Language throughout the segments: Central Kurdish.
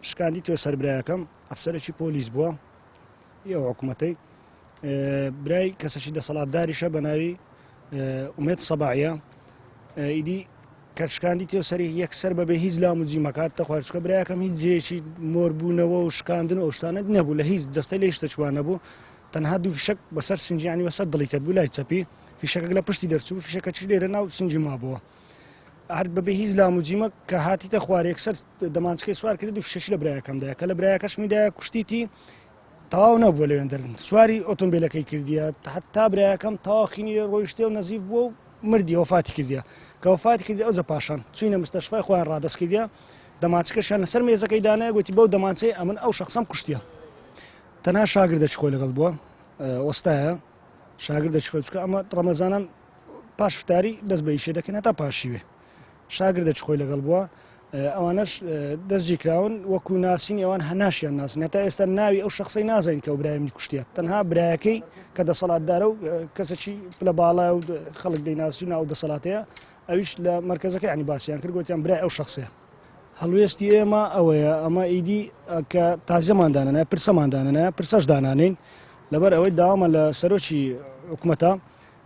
شکاندی توێ سەربرایەکەم ئەفسەرێکی پۆلیس بووە ئێوە حکوومەتەی برای کەسەشی دەسەڵاتداریشە بە ناوی ئومێد سەباعیە ئیدی کە شکاندی تێ سەری یەکسەر بەبێ هیچ لام و جیمەکات تەخوارچکە برایەکەم هیچ جێکی مۆربوونەوە و شکاندن و شتانە نەبوو لە هیچ جەستەی لێ شتە چوان نەبوو تەنها دوو فیشک بەسەر سنجیانی بەسەر دڵی کەت بوو لای چەپی فیشەکە لە پشتی دەرچوو فیشەکەچی لێرە ناو سنجی مابووە هەر بەبێ هیچ لام و جیمە کە هاتیتە خوارد یەکسەر دەمانچکەی سوار کرد و فیشەشی لە برایەکەمدایە کە لە برایەکەش میدایە کوشتیتی تەواو نەبووە لەوێندەرن سواری ئۆتۆمبیلەکەی کردیە هەتا برایەکەم تاواخینی ڕۆیشتێ و نەزیف بووە و مردی وفاتی کردیە کە وفاتی کردی ئەوجە پاشان چوینە مستەشفای خۆیان ڕادەست کردیە دەمانچکەشیان لەسەر مێزەکەی دانایە گوتی بەو دەمانچەی ئەمن ئەو شەخسەم کوشتیە تەنها شاگردەی خۆی لەگەڵ بووە وەستایە شاگردەی خۆی چکە ئەمە ڕەمەزانان پاش فتاری دەست بە ئیشێ دەکەن هەتا پاشیوێ شاگردەی خۆی لەگەڵ بووە ئەوانەش دەستگی کراون وەکو ناسین ئەوان هەناشیان ناسن هەتا ئێستا ناوی ئەو شخصی نازانین کە ئەو برایمی کوشتیە تەنها برایەکەی کە دەسەڵاتدارە و کەسێکی پلە باڵای و خەڵک دەیناسیون ئەو دەسەڵاتەیە ئەویش لە مرکزەکەی عنی باسییان کرد گوتیان برای ئەو شخصەیە هەڵوێستی ئێمە ئەوەیە ئەمە ئیدی کە تازەماندانە پرسەماندانە پرسەش دانانین لەبەر ئەوەی داوامە لە سەرۆکی حکوومەتە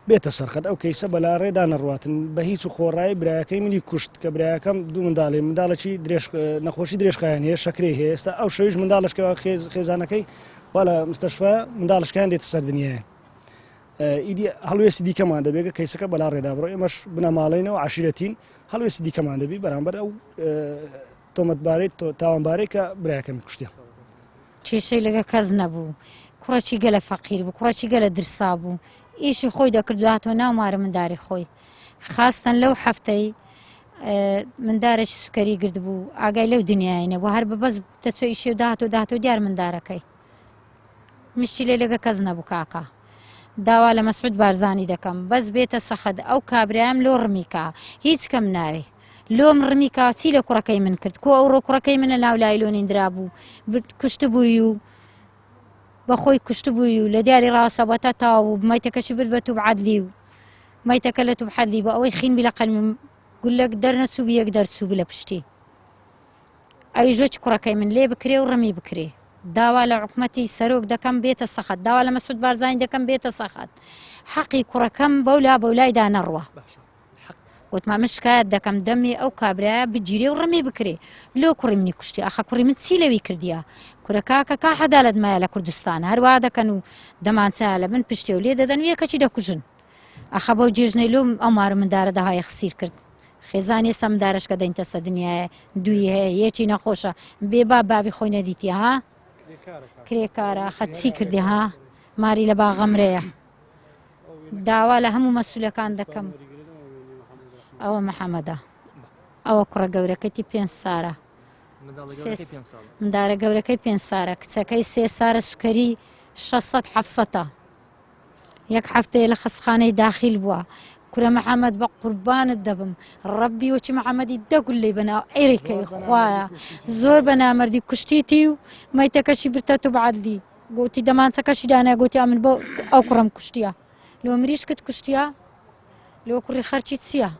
بێتە سەرخەت ئەو کەیسە بەلا ڕێدا نەڕاتن بە هیچ و خۆڕایی برایەکەی منی کوشت کە برایەکەم دوو منداڵی منداڵێکی نەخۆشی درێژخایان هەیە شەکرەی هەیە ئێستا ئەو شەویش منداڵشکەوە خێزانەکەی وا لە مستەشفە منداڵشکیان دێتە سەردنیایە ئیدی هەڵوێستی دیکەمان دەبێت کەیسەکە بەلا ڕێدا بڕۆ ئێمەش بنەماڵینەوە عشیرەتین هەڵوێستی دیکەمان دەبی بەرامبەر ئەو تۆمەتبارەی تاوانبارەی کە برایەکەمی کوشتیە کێشەی لەگە کەس نەبوو کوڕێکی گەلە فەقیر بوو کوڕێکی گەلە درسا بوو ئیشی خۆی دەکردواتەوە ناومارە منداری خۆی خاستن لەو هەفتەی مندارێکی سوکەری گرت بوو ئاگای لەو دنیاینە بۆ هەر بەبەز دەچۆ ئیشێ و داهاتۆ دیار مندارەکەی مشتی لێ لەگە کەس نەبوو کاکە داوا لە مەسعود بارزانی دەکەم بەس بێتە سەخت ئەو کابرایم لۆ ڕمیکا هیچ کەم ناوێ لۆم ڕمیکا چی لە کوڕەکەی من کرد کۆ ئەوڕۆ کوڕەکەی منە ناو لایلۆنیندرا بوو کوشت بووی و بەخۆی کوشت بووی و لە دیاری ڕاستەبەتە تاو و مەیتەکەشی برد بە توب عەدلی و مەیتەکە لە توب عەدلی بە ئەوەی خینبی لە قەلمم گولەک دەرنەچوو بە یەک دەرچوو لە پشتی ئەوی ژۆچ کوڕەکەی من لێ بکرێ و ڕمی بکرێ داوا لە حکومەتی سەرۆک دەکەم بێتە سەخت داوا لە مەسعود بارزانی دەکەم بێتە سەخت حەقی کوڕەکەم بەولایدا نەڕوە گوتمان من شکایەت دەکەم دەمێ ئەو کابرایە بگیرێ و ڕمی بکرێ لۆ کوڕی منی کوشتی ئەخە کوڕی من چی لەوی کردیە کورەکە کا حەدالەت مایە لە کوردستان هەروە دەکەن و دەمانچە لە من پشتێ و لێ دەدەن و یەکەچی دەکوژن ئەخە بەو جێژنەی لۆ ئەمارە مندارە داهای خسیر کرد خێزانی ئێستا مندارەشکە دەینتە سە دنیاە دووی هەیە یەکی نەخۆشە بێ بابی خۆی نەدیتی ها کرێکارە خەچی کردی ها ماری لە باغەمرەیە داوا لە هەموو مەسوولەکان دەکەم ئەوە محەممەدە ئەوە کوڕە گەورەکەی 5 سارە مندارە گەورەکەی 5 سارە کچەکەی 3 سارە سوکەری 600 یەک هەفتەیە لە خەستخانەی داخیل بووە کورە محەممەد بە قوربانت دەبم ڕەبی وەچی محەممەدی دەگولی بەناو ئێرێکەوی خوایە زۆر بە نامەردی کوشتیتی و مەیتەکەشی برتە تو بەعەدلی گوتی دەمانچەکەشی دانای گوتی ئەمن بۆ ئەو کوڕم کوشتیە لۆ مریشکت کوشتیە لۆ کوڕی خەرچی چییە